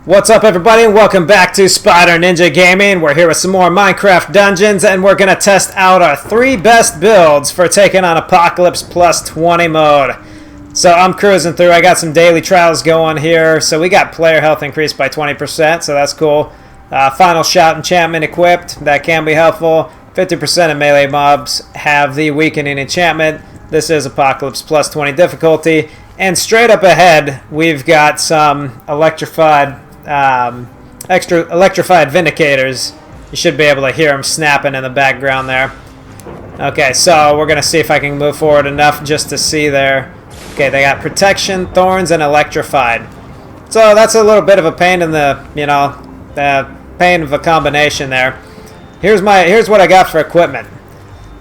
What's up, everybody, and welcome back to Spyder Ninja Gaming. We're here with some more Minecraft Dungeons, and we're going to test out our 3 best builds for taking on Apocalypse plus 20 mode. So I'm cruising through. I got some daily trials going here. So we got player health increased by 20%, so that's cool. Final shot enchantment equipped. That can be helpful. 50% of melee mobs have the weakening enchantment. This is Apocalypse plus 20 difficulty. And straight up ahead, we've got some extra electrified vindicators. You should be able to hear them snapping in the background there. Okay, so we're gonna see if I can move forward enough just to see there. Okay, they got protection, thorns, and electrified. So that's a little bit of a pain in the, pain of a combination there. Here's what I got for equipment.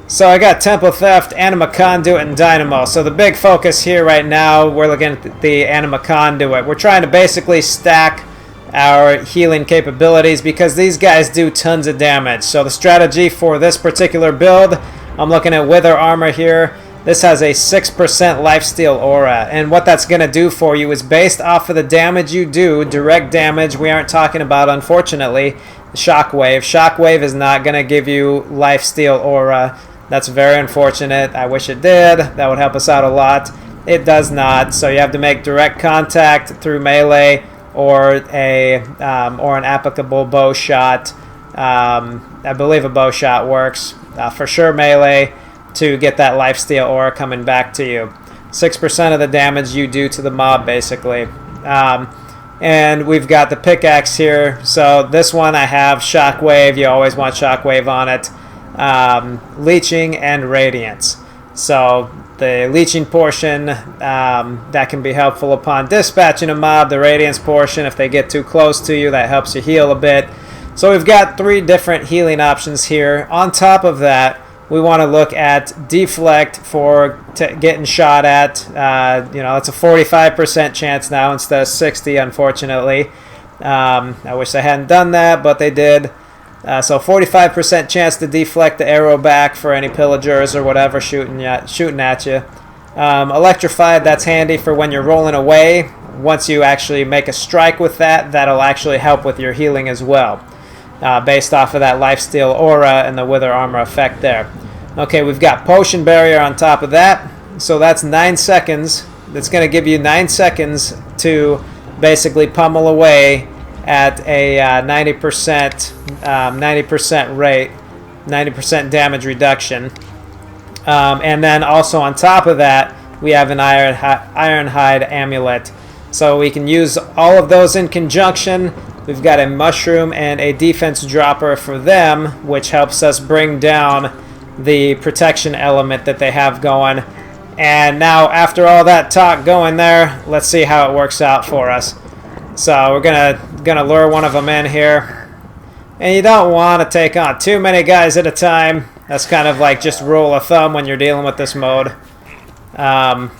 So I got Temple Theft, Anima Conduit, and Dynamo. So the big focus here right now, we're looking at the Anima Conduit. We're trying to basically stack our healing capabilities because these guys do tons of damage. So the strategy for this particular build, I'm looking at Wither Armor here. This has a 6% lifesteal aura, and what that's going to do for you is based off of the damage you do, direct damage. We aren't talking about, unfortunately, Shockwave. Shockwave is not going to give you lifesteal aura. That's very unfortunate. I wish it did. That would help us out a lot. It does not, so you have to make direct contact through melee or an applicable bow shot. I believe a bow shot works. For sure melee to get that lifesteal aura coming back to you. 6% of the damage you do to the mob, basically. And we've got the pickaxe here. So this one I have Shockwave. You always want Shockwave on it. Leeching and Radiance. So the leeching portion, that can be helpful upon dispatching a mob. The Radiance portion, if they get too close to you, that helps you heal a bit. So we've got 3 different healing options here. On top of that, we want to look at Deflect for getting shot at. It's a 45% chance now instead of 60, unfortunately. I wish they hadn't done that, but they did. So 45% chance to deflect the arrow back for any pillagers or whatever shooting at you. Electrified, that's handy for when you're rolling away. Once you actually make a strike with that, that'll actually help with your healing as well. Based off of that lifesteal aura and the Wither Armor effect there. Okay, we've got Potion Barrier on top of that. So that's 9 seconds. That's going to give you 9 seconds to basically pummel away at a 90% rate, 90% damage reduction. And then also on top of that, we have an Ironhide Amulet. So we can use all of those in conjunction. We've got a Mushroom and a Defense Dropper for them, which helps us bring down the protection element that they have going. And now, after all that talk going there, let's see how it works out for us. So we're gonna lure one of them in here, and you don't want to take on too many guys at a time. That's kind of like just rule of thumb when you're dealing with this mode. I'm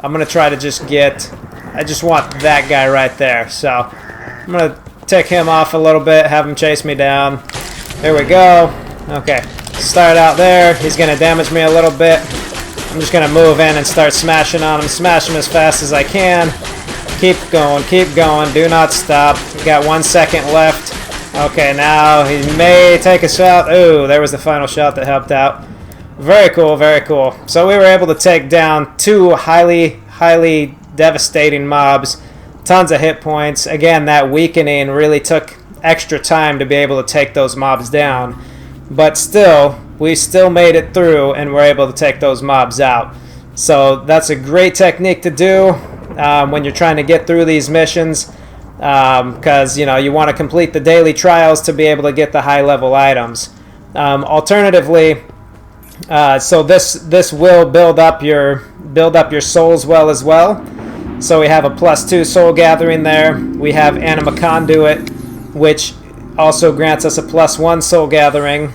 gonna try to just I just want that guy right there. So I'm gonna tick him off a little bit, have him chase me down. There we go. Okay, start out there. He's gonna damage me a little bit. I'm just gonna move in and start smashing on him. Smash him as fast as I can. Keep going, do not stop. We got 1 second left. Okay, now he may take a shot. Ooh, there was the final shot that helped out. Very cool, very cool. So we were able to take down 2 highly devastating mobs. Tons of hit points. Again, that weakening really took extra time to be able to take those mobs down. But still, we still made it through and were able to take those mobs out. So that's a great technique to do. When you're trying to get through these missions, because you want to complete the daily trials to be able to get the high level items. Alternatively, so this will build up your souls well as well. So we have a +2 soul gathering there. We have Anima Conduit, which also grants us a +1 soul gathering.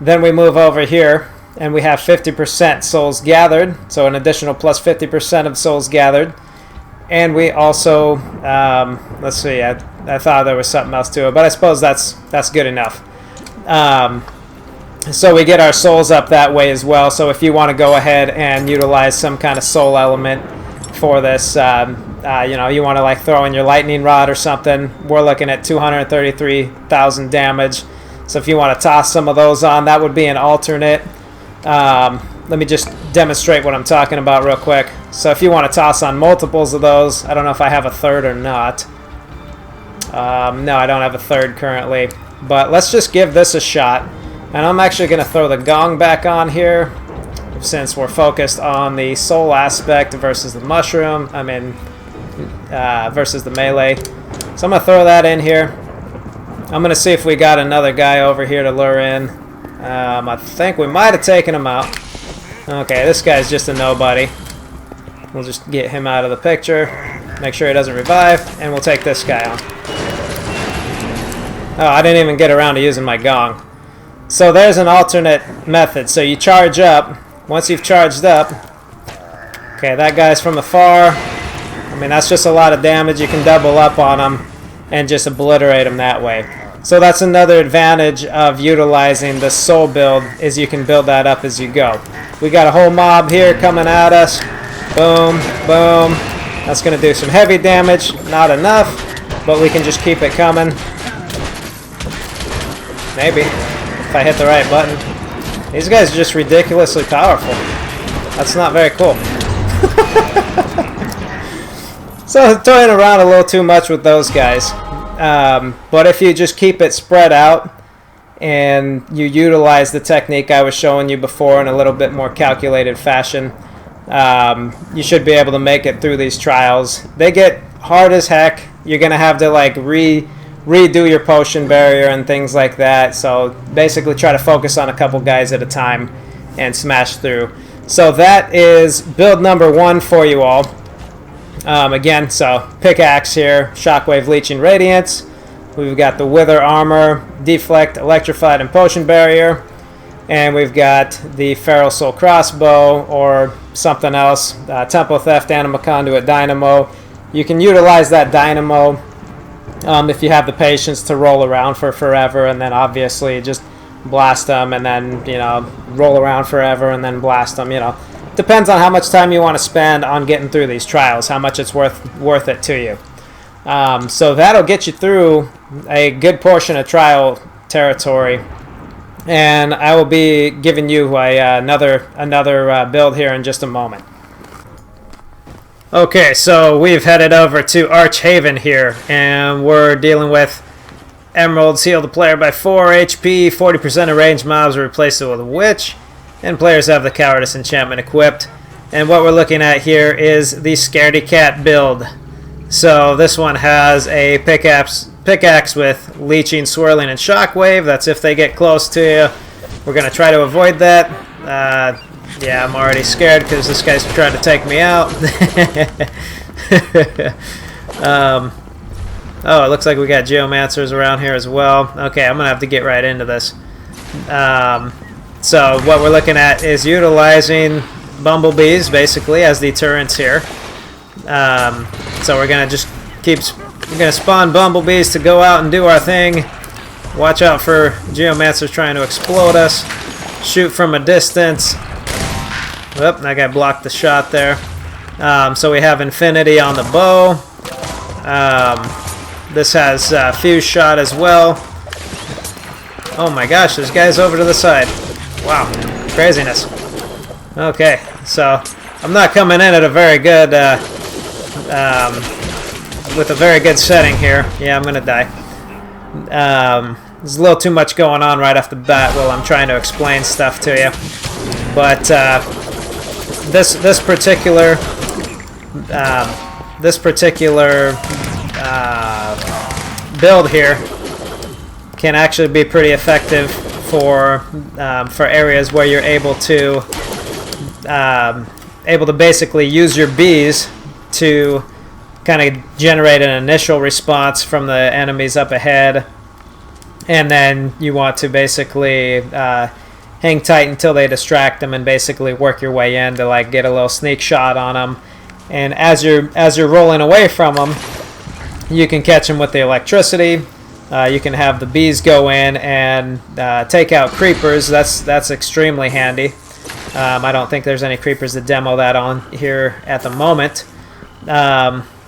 Then we move over here, and we have 50% souls gathered, so an additional +50% of souls gathered. And we also, let's see, I thought there was something else to it, but I suppose that's good enough. So we get our souls up that way as well. So if you want to go ahead and utilize some kind of soul element for this, you know, you want to like throw in your lightning rod or something. We're looking at 233,000 damage. So if you want to toss some of those on, that would be an alternate. Let me just demonstrate what I'm talking about real quick. So if you want to toss on multiples of those, I don't know if I have a third or not. No, I don't have a third currently. But let's just give this a shot. And I'm actually going to throw the gong back on here, since we're focused on the soul aspect versus the mushroom. I mean, versus the melee. So I'm going to throw that in here. I'm going to see if we got another guy over here to lure in. I think we might have taken him out. Okay, this guy's just a nobody. We'll just get him out of the picture. Make sure he doesn't revive. And we'll take this guy on. Oh, I didn't even get around to using my gong. So there's an alternate method. So you charge up. Once you've charged up, okay, that guy's from afar. I mean, that's just a lot of damage. You can double up on him and just obliterate him that way. So that's another advantage of utilizing the soul build, is you can build that up as you go. We got a whole mob here coming at us. Boom, boom. That's going to do some heavy damage. Not enough, but we can just keep it coming. Maybe, if I hit the right button. These guys are just ridiculously powerful. That's not very cool. So toying around a little too much with those guys. But if you just keep it spread out and you utilize the technique I was showing you before in a little bit more calculated fashion, you should be able to make it through these trials. They get hard as heck. You're going to have to like redo your potion barrier and things like that. So basically try to focus on a couple guys at a time and smash through. So that is build number 1 for you all. Again, so pickaxe here, shockwave, leeching, radiance. We've got the wither armor, deflect, electrified, and potion barrier. And we've got the feral soul crossbow or something else, tempo theft, anima conduit, dynamo. You can utilize that dynamo if you have the patience to roll around for forever, and then obviously just blast them, and then, you know, roll around forever and then blast them. You know, depends on how much time you want to spend on getting through these trials, how much it's worth it to you. So that'll get you through a good portion of trial territory, and I will be giving you another build here in just a moment. Okay, so we've headed over to Archhaven here, and we're dealing with emeralds. Heal the player by 4 HP, 40% of ranged mobs are replaced with a witch, and players have the cowardice enchantment equipped. And what we're looking at here is the Scaredy Cat build. So this one has a pickaxe with leeching, swirling, and shockwave. That's if they get close to you. We're going to try to avoid that. Yeah, I'm already scared because this guy's trying to take me out. Oh, it looks like we got geomancers around here as well. Okay, I'm going to have to get right into this. So what we're looking at is utilizing bumblebees, basically, as deterrents here. So we're going to just we're going to spawn bumblebees to go out and do our thing. Watch out for geomancers trying to explode us. Shoot from a distance. Whoop, that guy blocked the shot there. So we have infinity on the bow. This has fuse shot as well. Oh my gosh, there's guys over to the side. Wow, craziness. Okay, so I'm not coming in at a very good, with a very good setting here. Yeah, I'm gonna die. There's a little too much going on right off the bat while I'm trying to explain stuff to you. But this particular build here can actually be pretty effective for areas where you're able to basically use your bees to kind of generate an initial response from the enemies up ahead, and then you want to basically hang tight until they distract them and basically work your way in to like get a little sneak shot on them. And as you're rolling away from them, you can catch them with the electricity. You can have the bees go in and take out creepers. That's extremely handy. I don't think there's any creepers to demo that on here at the moment.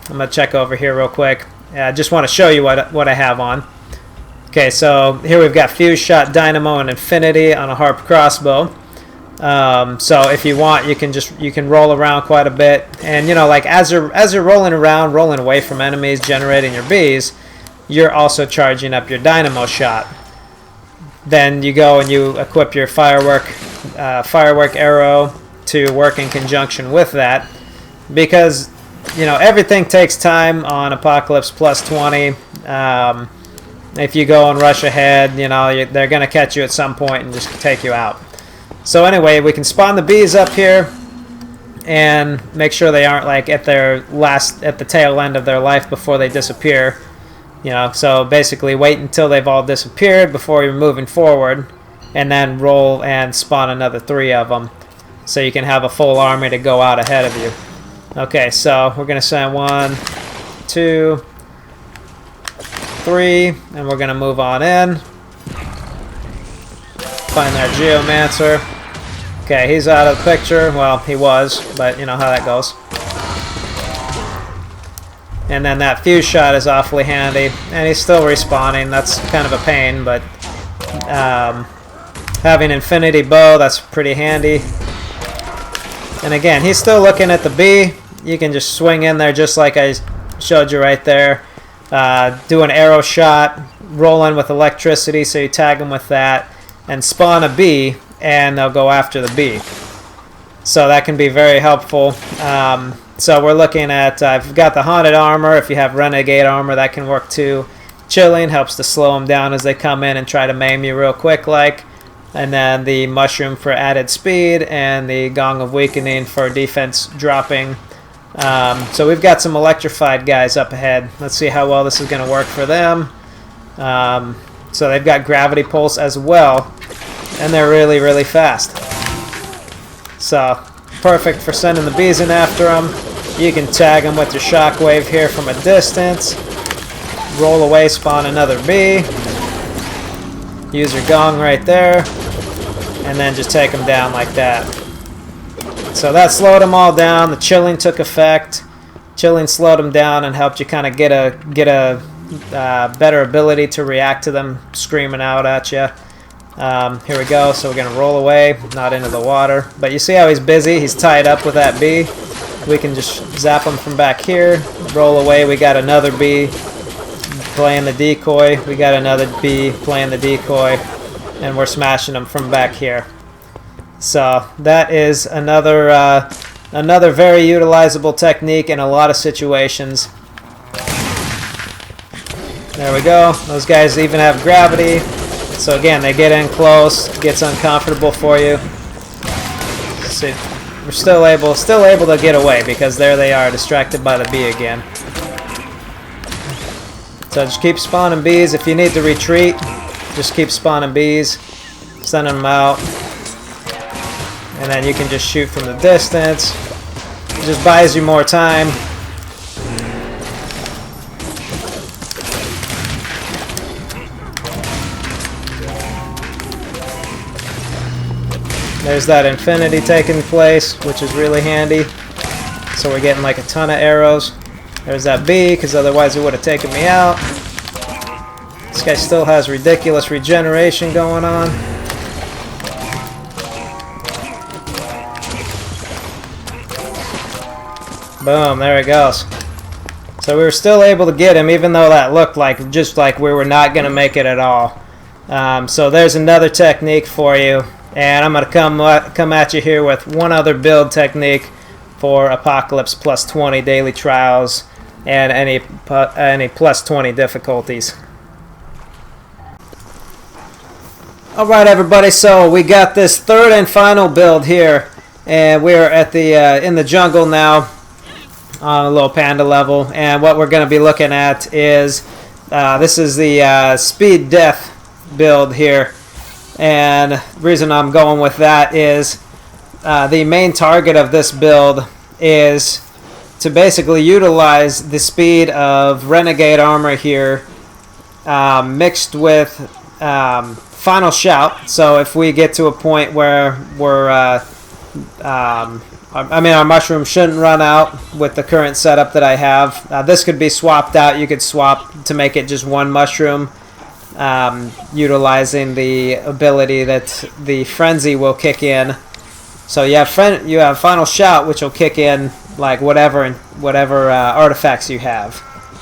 I'm going to check over here real quick. I just want to show you what I have on. Okay, so here we've got Fuse Shot, Dynamo, and Infinity on a Harp crossbow. So if you want, you can roll around quite a bit, and you know, like as you're rolling around, rolling away from enemies, generating your bees, you're also charging up your Dynamo shot. Then you go and you equip your firework arrow to work in conjunction with that, because you know everything takes time on Apocalypse plus 20. If you go and rush ahead, you know they're going to catch you at some point and just take you out. So anyway, we can spawn the bees up here and make sure they aren't like at the tail end of their life before they disappear. You know, so basically wait until they've all disappeared before you're moving forward, and then roll and spawn another 3 of them, so you can have a full army to go out ahead of you. Okay, so we're gonna send 1, 2, 3, and we're gonna move on in. Find that Geomancer. Okay, he's out of the picture. Well, he was, but you know how that goes. And then that Fuse Shot is awfully handy, and he's still respawning. That's kind of a pain, but having Infinity Bow, that's pretty handy. And again, he's still looking at the bee. You can just swing in there just like I showed you right there. Do an arrow shot, roll in with electricity, so you tag him with that, and spawn a bee, and they'll go after the bee. So that can be very helpful. So we're looking at, I've got the Haunted Armor. If you have Renegade Armor, that can work too. Chilling helps to slow them down as they come in and try to maim you real quick like. And then the Mushroom for added speed, and the Gong of Weakening for defense dropping. So we've got some electrified guys up ahead. Let's see how well this is going to work for them. So they've got Gravity Pulse as well, and they're really, really fast. So perfect for sending the bees in after them. You can tag them with your Shockwave here from a distance. Roll away, spawn another bee. Use your Gong right there, and then just take them down like that. So that slowed them all down. The chilling took effect. Chilling slowed them down and helped you kind of get a better ability to react to them screaming out at you. Here we go. So we're going to roll away, not into the water. But you see how he's busy? He's tied up with that bee. We can just zap him from back here. Roll away. We got another bee playing the decoy. We got another bee playing the decoy. And we're smashing them from back here. So that is another very utilizable technique in a lot of situations. There we go. Those guys even have gravity. So again, they get in close, it gets uncomfortable for you. So we're still able to get away because there they are, distracted by the bee again. So just keep spawning bees. If you need to retreat, just keep spawning bees, sending them out, and then you can just shoot from the distance. It just buys you more time. There's that Infinity taking place, which is really handy. So we're getting like a ton of arrows. There's that bee, because otherwise it would have taken me out. This guy still has ridiculous regeneration going on. Boom, there it goes. So we were still able to get him, even though that looked like just like we were not going to make it at all. So there's another technique for you. And I'm going to come at you here with one other build technique for Apocalypse plus 20 daily trials and any plus 20 difficulties. Alright everybody, so we got this third and final build here, and we're at the in the jungle now on a little Panda level, and what we're going to be looking at is this is the speed death build here. And the reason I'm going with that is the main target of this build is to basically utilize the speed of Renegade Armor here mixed with Final Shout. So if we get to a point where we're I mean, our mushroom shouldn't run out with the current setup that I have. This could be swapped out. You could swap to make it just one mushroom, utilizing the ability that the frenzy will kick in. So you have final shout, which will kick in like whatever artifacts you have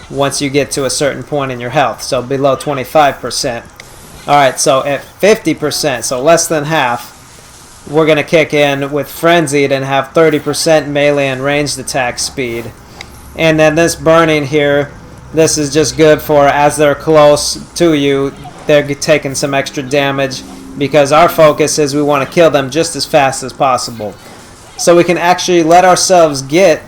once you get to a certain point in your health. So below 25%. All right, so at 50%, so less than half, we're going to kick in with Frenzied and have 30% melee and ranged attack speed. And then this burning here, this is just good for as they're close to you, they're taking some extra damage, because our focus is we want to kill them just as fast as possible. So we can actually let ourselves get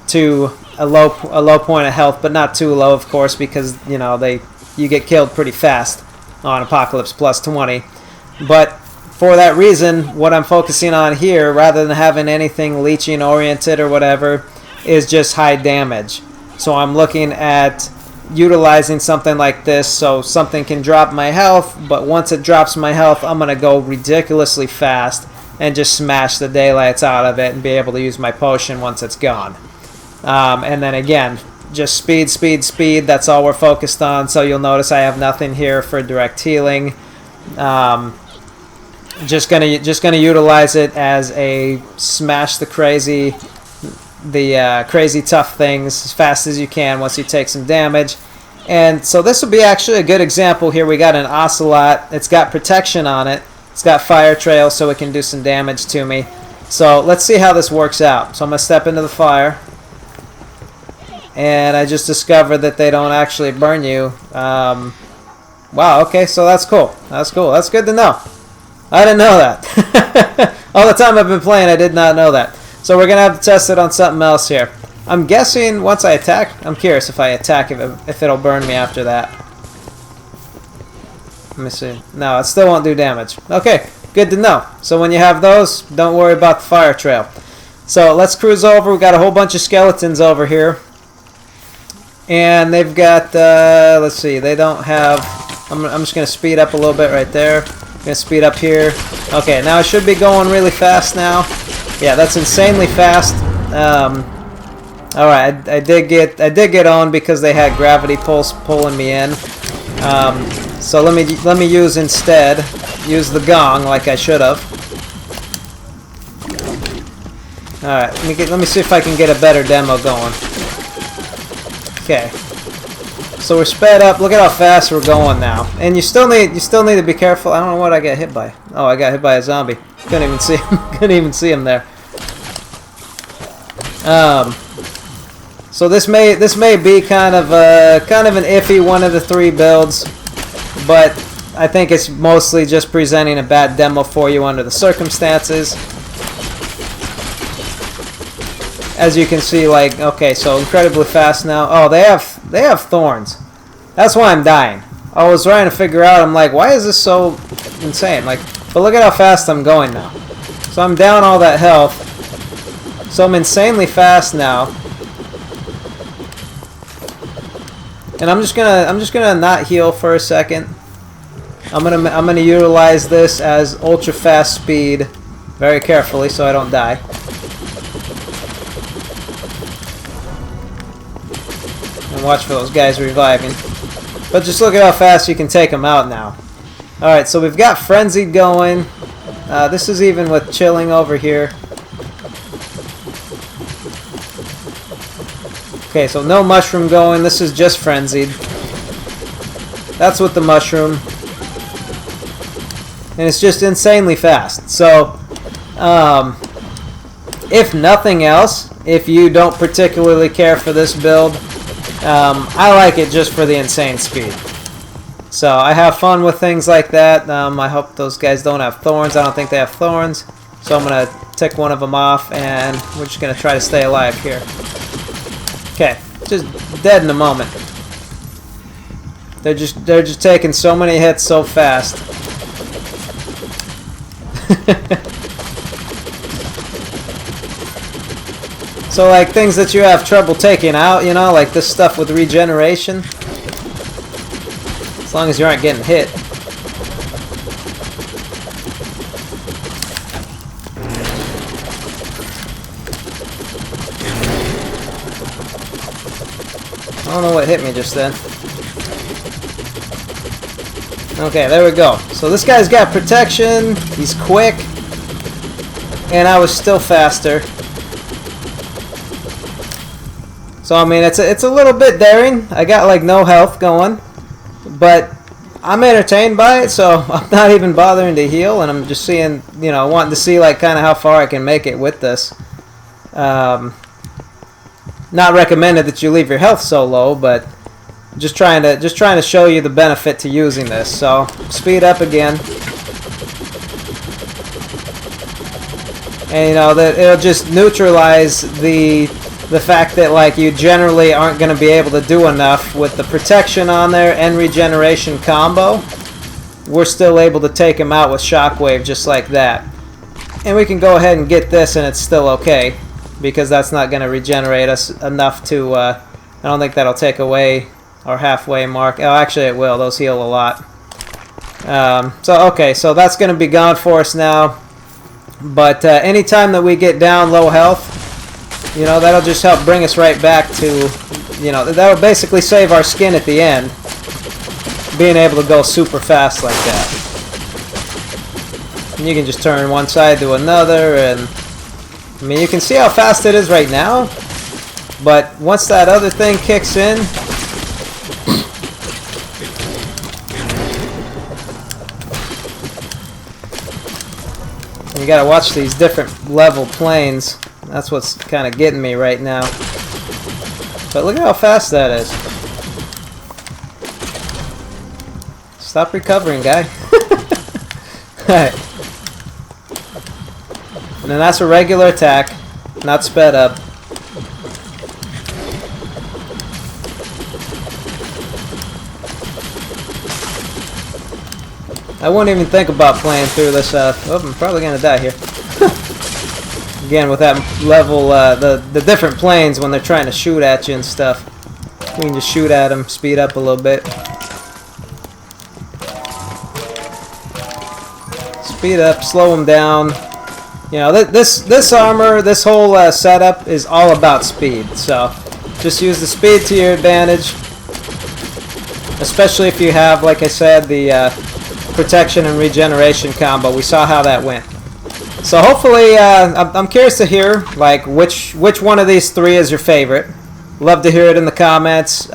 to a low point of health, but not too low, of course, because you get killed pretty fast on Apocalypse plus 20. But for that reason, what I'm focusing on here, rather than having anything leeching oriented or whatever, is just high damage. So I'm looking at utilizing something like this, so something can drop my health, but once it drops my health, I'm going to go ridiculously fast and just smash the daylights out of it and be able to use my potion once it's gone. And then again, just speed, speed, speed, that's all we're focused on. So you'll notice I have nothing here for direct healing. Just gonna utilize it as a smash the crazy tough things as fast as you can once you take some damage. And so this will be actually a good example here. We got an Ocelot. It's got protection on it. It's got fire trail, so it can do some damage to me. So let's see how this works out. So I'm gonna step into the fire, and I just discovered that they don't actually burn you. Wow. Okay. So that's cool. That's cool. That's good to know. I didn't know that. All the time I've been playing, I did not know that. So we're going to have to test it on something else here. I'm guessing once I attack, I'm curious if I attack if it'll burn me after that. Let me see. No, it still won't do damage. Okay, good to know. So when you have those, don't worry about the fire trail. So let's cruise over. We've got a whole bunch of skeletons over here. And they've got, let's see, they don't have, I'm just going to speed up a little bit right there. Gonna speed up here. Okay, now I should be going really fast now. Yeah, that's insanely fast. All right, I did get on because they had gravity pulse pulling me in. So let me use the gong like I should have. All right, let me see if I can get a better demo going. Okay. So we're sped up. Look at how fast we're going now. And you still need to be careful. I don't know what I got hit by. Oh, I got hit by a zombie. Couldn't even see him. Couldn't even see him there. So this may be kind of an iffy one of the three builds, but I think it's mostly just presenting a bad demo for you under the circumstances. As you can see, like, okay, so incredibly fast now. Oh, they have thorns. That's why I'm dying. I was trying to figure out, I'm like, why is this so insane? Like, but look at how fast I'm going now. So I'm down all that health. So I'm insanely fast now. And I'm just gonna not heal for a second. I'm gonna utilize this as ultra fast speed very carefully so I don't die. And watch for those guys reviving. But just look at how fast you can take them out now. Alright, so we've got Frenzied going. This is even with chilling over here. Okay, so no mushroom going. This is just Frenzied. That's with the mushroom. And it's just insanely fast. So, if nothing else, if you don't particularly care for this build, I like it just for the insane speed. So I have fun with things like that. I hope those guys don't have thorns. I don't think they have thorns. So I'm going to tick one of them off, and we're just going to try to stay alive here. Okay, just dead in a moment. They're just taking so many hits so fast. So like things that you have trouble taking out, you know, like this stuff with regeneration. As long as you aren't getting hit. I don't know what hit me just then. Okay, there we go. So this guy's got protection, he's quick, and I was still faster. So I mean, it's a little bit daring. I got like no health going, but I'm entertained by it, so I'm not even bothering to heal, and I'm just seeing, you know, wanting to see like kind of how far I can make it with this. Not recommended that you leave your health so low, but just trying to show you the benefit to using this. So speed up again, and you know that it'll just neutralize the fact that like you generally aren't going to be able to do enough with the protection on there and regeneration combo. We're still able to take him out with shockwave just like that, and we can go ahead and get this, and it's still okay because that's not going to regenerate us enough to. I don't think that'll take away our halfway mark. Oh, actually it will. Those heal a lot. So okay, so that's going to be gone for us now. But anytime that we get down low health, you know, that'll just help bring us right back to, you know, that'll basically save our skin at the end, being able to go super fast like that. And you can just turn one side to another, and I mean, you can see how fast it is right now, but once that other thing kicks in, you gotta watch these different level planes. That's what's kind of getting me right now. But look at how fast that is. Stop recovering, guy. Alright. And then that's a regular attack, not sped up. I wouldn't even think about playing through this. Oh, I'm probably gonna die here. Again, with that level, the different planes when they're trying to shoot at you and stuff. You can just shoot at them, speed up a little bit. Speed up, slow them down. You know, this armor, this whole setup is all about speed. So just use the speed to your advantage, especially if you have, like I said, the protection and regeneration combo. We saw how that went. So hopefully, I'm curious to hear like which one of these three is your favorite. Love to hear it in the comments.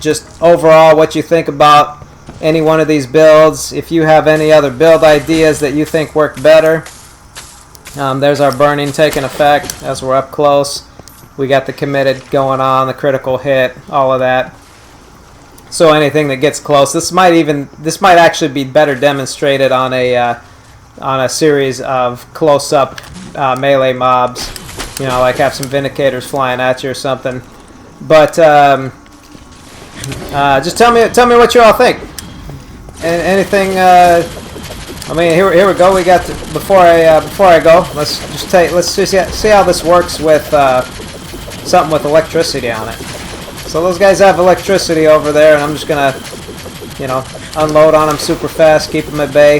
Just overall, what you think about any one of these builds. If you have any other build ideas that you think work better. There's our burning taking effect as we're up close. We got the committed going on, the critical hit, all of that. So anything that gets close, this might actually be better demonstrated on a series of close-up melee mobs. You know, like have some Vindicators flying at you or something. But just tell me what you all think. Anything? I mean, here we go. We got before I go. Let's just see how this works with something with electricity on it. So those guys have electricity over there, and I'm just gonna, you know, unload on them super fast, keep them at bay,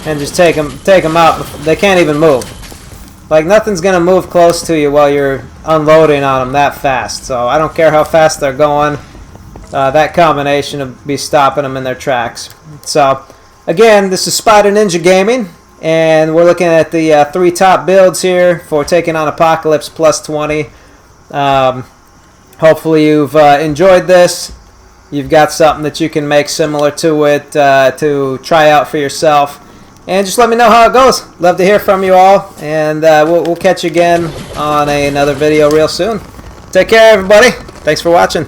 and just take them out. They can't even move. Like nothing's gonna move close to you while you're unloading on them that fast. So I don't care how fast they're going. That combination will be stopping them in their tracks. So again, this is Spyder Ninja Gaming, and we're looking at the 3 top builds here for taking on Apocalypse plus 20. Hopefully you've enjoyed this. You've got something that you can make similar to it to try out for yourself. And just let me know how it goes. Love to hear from you all. And we'll catch you again on another video real soon. Take care, everybody. Thanks for watching.